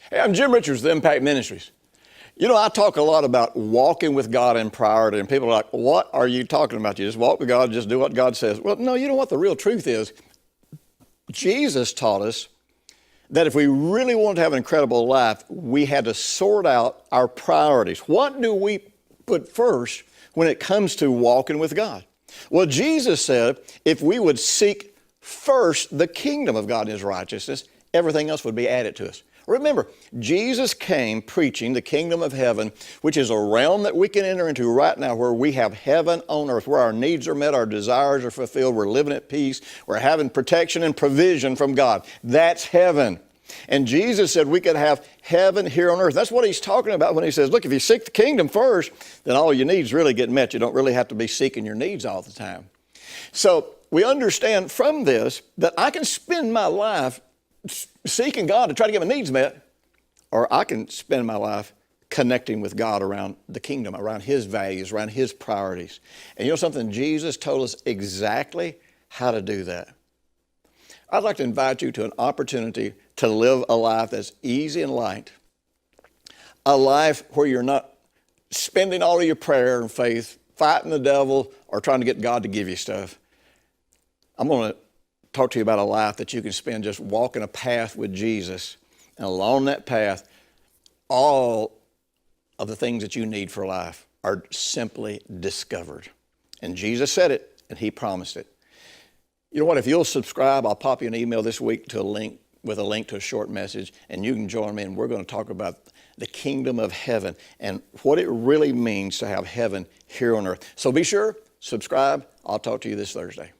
Hey, I'm Jim Richards, the Impact Ministries. You know, I talk a lot about walking with God in priority, and people are like, what are you talking about? You just walk with God, just do what God says. Well, no, you know what the real truth is? Jesus taught us that if we really wanted to have an incredible life, we had to sort out our priorities. What do we put first when it comes to walking with God? Well, Jesus said if we would seek first the kingdom of God and His righteousness, everything else would be added to us. Remember, Jesus came preaching the kingdom of heaven, which is a realm that we can enter into right now where we have heaven on earth, where our needs are met, our desires are fulfilled, we're living at peace, we're having protection and provision from God. That's heaven. And Jesus said we could have heaven here on earth. That's what He's talking about when He says, look, if you seek the kingdom first, then all your needs really get met. You don't really have to be seeking your needs all the time. So we understand from this that I can spend my life seeking God to try to get my needs met, or I can spend my life connecting with God around the kingdom, around His values, around His priorities. And you know something? Jesus told us exactly how to do that. I'd like to invite you to an opportunity to live a life that's easy and light, a life where you're not spending all of your prayer and faith, fighting the devil, or trying to get God to give you stuff. I'm going to talk to you about a life that you can spend just walking a path with Jesus. And along that path, all of the things that you need for life are simply discovered. And Jesus said it, and He promised it. You know what? If you'll subscribe, I'll pop you an email this week to a link to a short message, and you can join me, and we're going to talk about the kingdom of heaven and what it really means to have heaven here on earth. So be sure, subscribe. I'll talk to you this Thursday.